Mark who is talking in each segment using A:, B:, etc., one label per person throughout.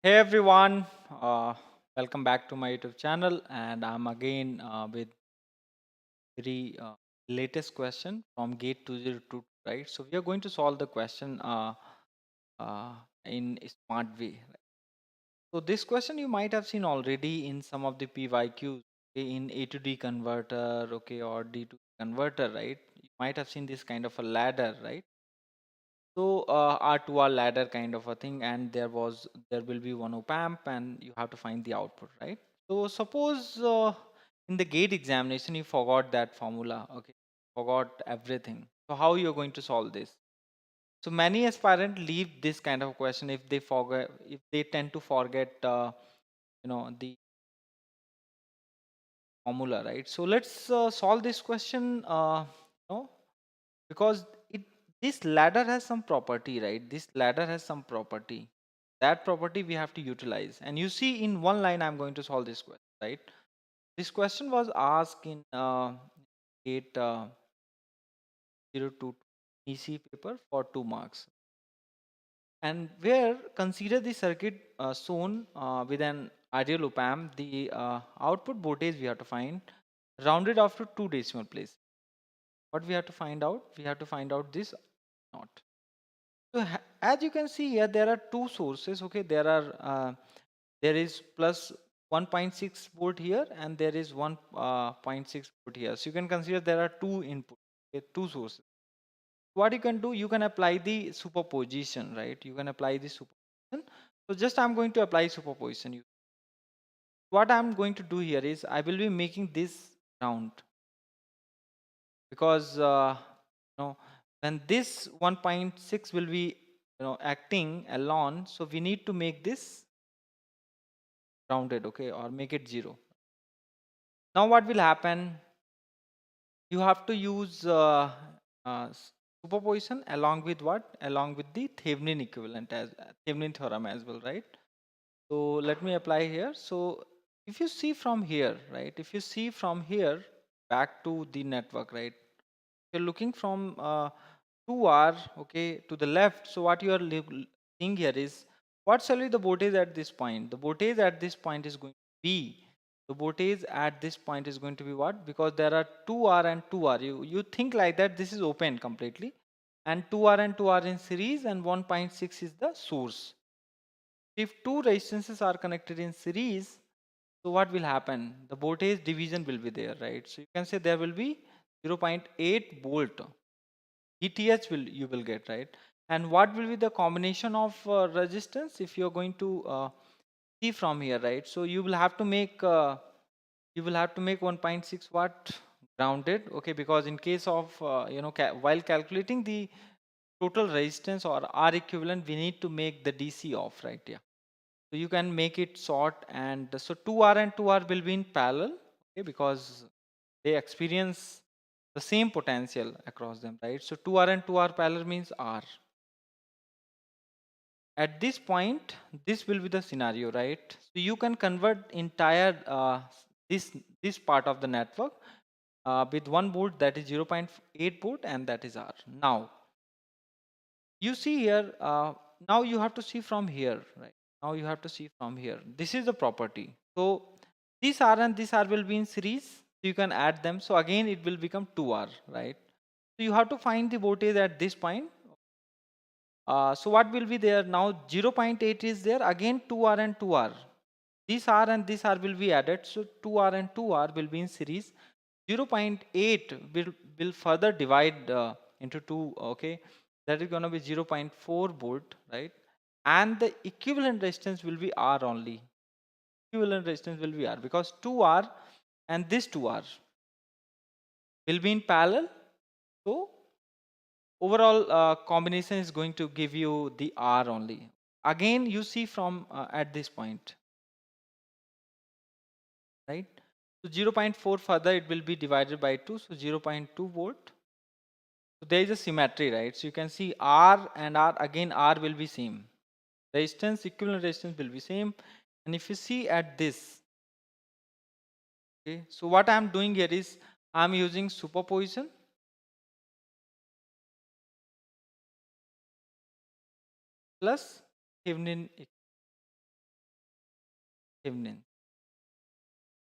A: Hey everyone, welcome back to my YouTube channel, and I'm again with very latest question from Gate 2022, right? So we are going to solve the question uh, in a smart way. So this question you might have seen already in some of the PYQs, okay, in A to D converter, okay, or D to converter, right? You might have seen this kind of a ladder, right? So R to R ladder kind of a thing, and there will be one op amp, and you have to find the output, right? So suppose in the gate examination you forgot that formula, okay, forgot everything. So how you're going to solve this? So many aspirant leave this kind of question if they forget, if they tend to forget, the formula, right? So let's solve this question, because it this ladder has some property, right? This ladder has some property. That property we have to utilize, and you see in one line I'm going to solve this question, right? This question was asked in 8 02 EC paper for 2 marks, and where consider the circuit shown with an ideal op amp. The output voltage we have to find rounded off to 2 decimal place. What we have to find out? We have to find out this not. So as you can see here, there are two sources. Okay, there is plus 1.6 volt here, and there is 1.6 volt here. So you can consider there are two input, okay, two sources. What you can do, you can apply the superposition, right? You can apply the superposition. So just I'm going to apply superposition. What I'm going to do here is I will be making this round, because when this 1.6 will be acting alone, so we need to make this rounded, okay, or make it 0. Now what will happen, you have to use superposition along with what, along with the Thevenin equivalent, as Thevenin theorem as well, right? So let me apply here. So if you see from here, right, if you see from here back to the network, right, you're looking from 2R, okay, to the left. So what you are seeing here is what's really the voltage at this point. The voltage at this point is going to be, the voltage at this point is going to be what? Because there are 2R and 2R. You think like that, this is open completely, and 2R and 2R in series, and 1.6 is the source. If two resistances are connected in series, so what will happen? The voltage division will be there, right? So you can say there will be 0.8 volt ETH will you will get, right? And what will be the combination of resistance if you're going to see from here, right? So you will have to make 1.6 watt grounded, okay? Because in case of while calculating the total resistance or R equivalent, we need to make the DC off, right? Yeah. So you can make it short, and so 2R and 2R will be in parallel, okay? Because they experience the same potential across them, right? So 2R and 2R parallel means R. At this point, this will be the scenario, right? So you can convert entire this this part of the network with 1 volt, that is 0.8 volt, and that is R. Now you see here, now you have to see from here, right? Now you have to see from here. This is the property. So this R and this R will be in series. So you can add them. So again, it will become 2R, right? So you have to find the voltage at this point. So what will be there now? 0.8 is there. Again, 2R and 2R. This R and this R will be added. So 2R and 2R will be in series. 0.8 will further divide into 2, okay? That is going to be 0.4 volt, right? And the equivalent resistance will be R only. Equivalent resistance will be R, because 2R and this 2R will be in parallel. So overall combination is going to give you the R only. Again, you see from at this point, right? So 0.4 further it will be divided by 2, so 0.2 volt. So there is a symmetry, right? So you can see R and R, again R will be same. Resistance, equivalent resistance will be same. And if you see at this, okay, so what I am doing here is I am using superposition plus Thevenin. Thevenin.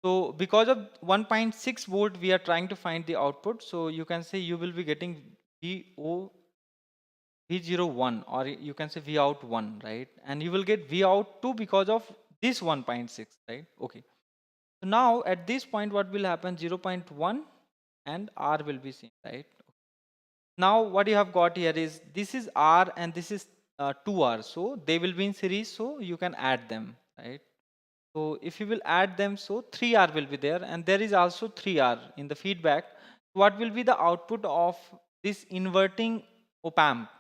A: So because of 1.6 volt, we are trying to find the output. So you can say you will be getting V01, or you can say V out 1, right? And you will get V out 2 because of this 1.6, right? Okay. So now at this point, what will happen? 0.1 and R will be seen, right? Now what you have got here is this is R and this is 2R. So they will be in series. So you can add them, right? So if you will add them, so 3R will be there, and there is also 3R in the feedback. What will be the output of this inverting op amp?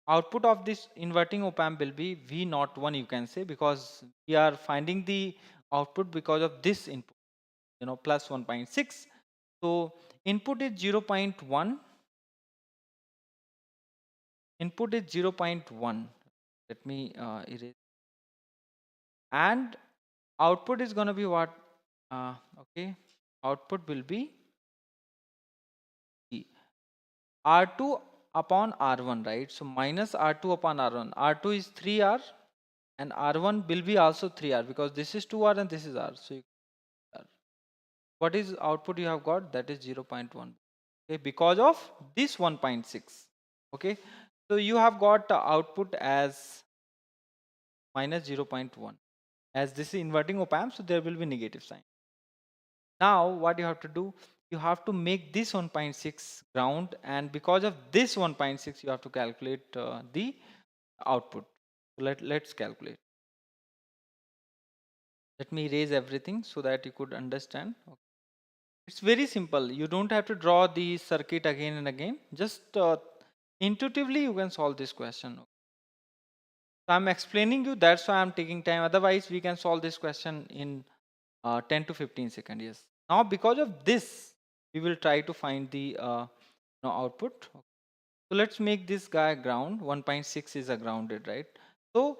A: Output of this inverting op amp will be V naught 1, you can say, because we are finding the output because of this input, plus 1.6. So input is 0.1. Input is 0.1. Let me erase. And output is going to be what? Okay. Output will be R2 upon R1, right? So minus R2 upon R1. R2 is 3R and R1 will be also 3R because this is 2R and this is R. So what is output you have got? That is 0.1. Okay, because of this 1.6. Okay, so you have got the output as minus 0.1. As this is inverting op amp, so there will be negative sign. Now what you have to do, you have to make this 1.6 ground, and because of this 1.6 you have to calculate the output. So let's calculate. Let me erase everything so that you could understand. Okay. It's very simple. You don't have to draw the circuit again and again. Just intuitively you can solve this question. So I'm explaining you, that's why I'm taking time. Otherwise we can solve this question in 10 to 15 seconds. Yes. Now because of this, we will try to find the output. So let's make this guy ground. 1.6 is a grounded, right? So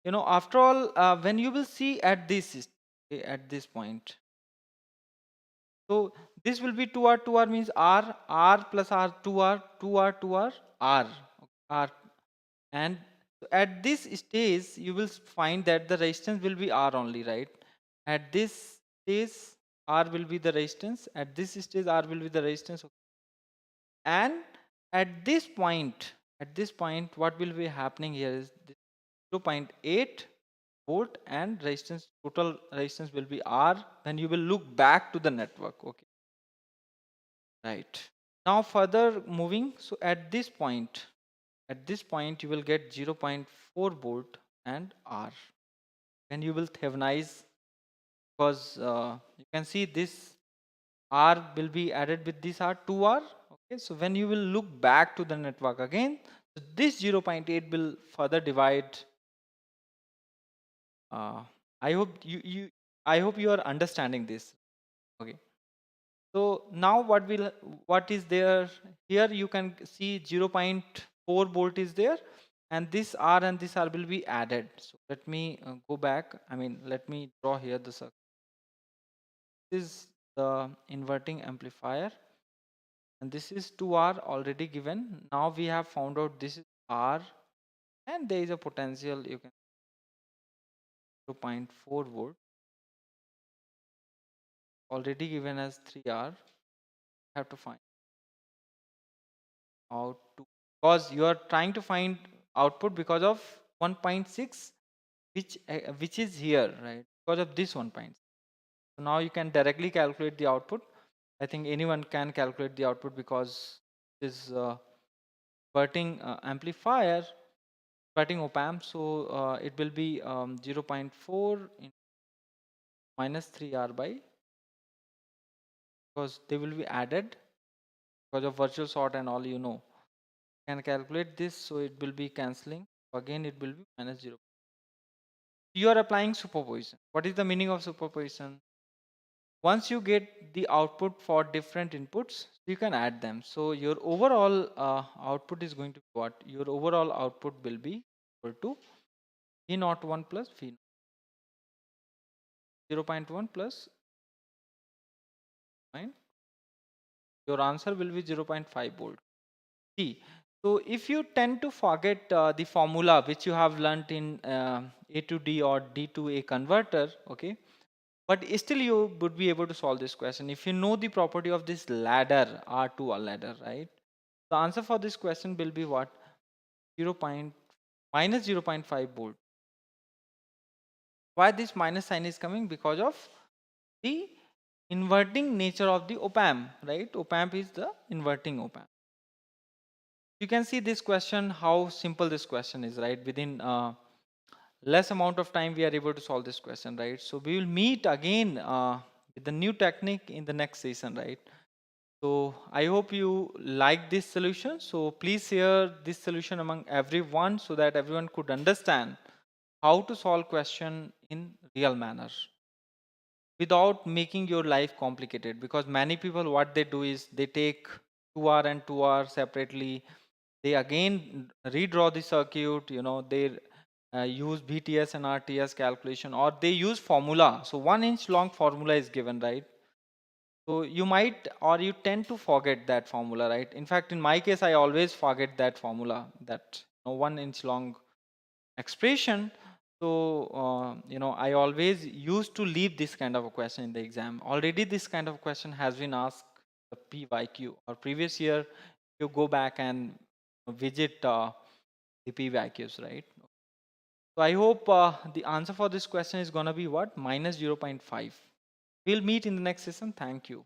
A: after all, when you will see at this point, so this will be 2R. 2R means R plus R, 2R, 2R, 2R, R, R. And at this stage, you will find that the resistance will be R only, right? At this stage, R will be the resistance. At this stage, R will be the resistance. And at this point, what will be happening here is 0.8 volt and resistance, total resistance will be R when you will look back to the network. Okay. Right. Now further moving, so at this point you will get 0.4 volt and R. Then you will Thévenize, because you can see this R will be added with this R, 2R. Okay, so when you will look back to the network again, so this 0.8 will further divide. I hope you are understanding this. Okay. So now what is there here? You can see 0.4 volt is there, and this R and this R will be added. So let me go back. Let me draw here the circuit. This is the inverting amplifier, and this is 2R already given. Now we have found out this is R, and there is a potential, you can 0.4 volt already given as 3R. Have to find out to, because you are trying to find output because of 1.6, which is here, right? Because of this 1.6. So now you can directly calculate the output. I think anyone can calculate the output because this inverting amplifier, inverting op amp. So it will be 0.4 minus 3R by, because they will be added because of virtual sort and all, can calculate this. So it will be cancelling. Again it will be minus 0. You are applying superposition. What is the meaning of superposition? Once you get the output for different inputs, you can add them. So your overall output is going to be what? Your overall output will be equal to V naught 1 plus V 0.1 plus 9. Your answer will be 0.5 volt. See, So if you tend to forget the formula which you have learnt in A to D or D to A converter, okay, but still you would be able to solve this question if you know the property of this ladder R to a ladder, right? The answer for this question will be what? 0. Minus 0.5 volt. Why this minus sign is coming? Because of the inverting nature of the op amp, right? Op amp is the inverting op amp. You can see this question, how simple this question is, right? Within less amount of time we are able to solve this question, right? So we will meet again with the new technique in the next session, right? So I hope you like this solution. So please share this solution among everyone so that everyone could understand how to solve question in real manner without making your life complicated, because many people what they do is they take 2 hour and 2 hour separately, they again redraw the circuit, they use BTS and RTS calculation, or they use formula. So 1 inch long formula is given, right? So you might, or you tend to forget that formula, right? In fact, in my case, I always forget that formula, that 1 inch long expression. So I always used to leave this kind of a question in the exam. Already this kind of question has been asked the PYQ, or previous year you go back and visit the PYQs, right? So I hope the answer for this question is going to be what? Minus 0.5. We'll meet in the next session. Thank you.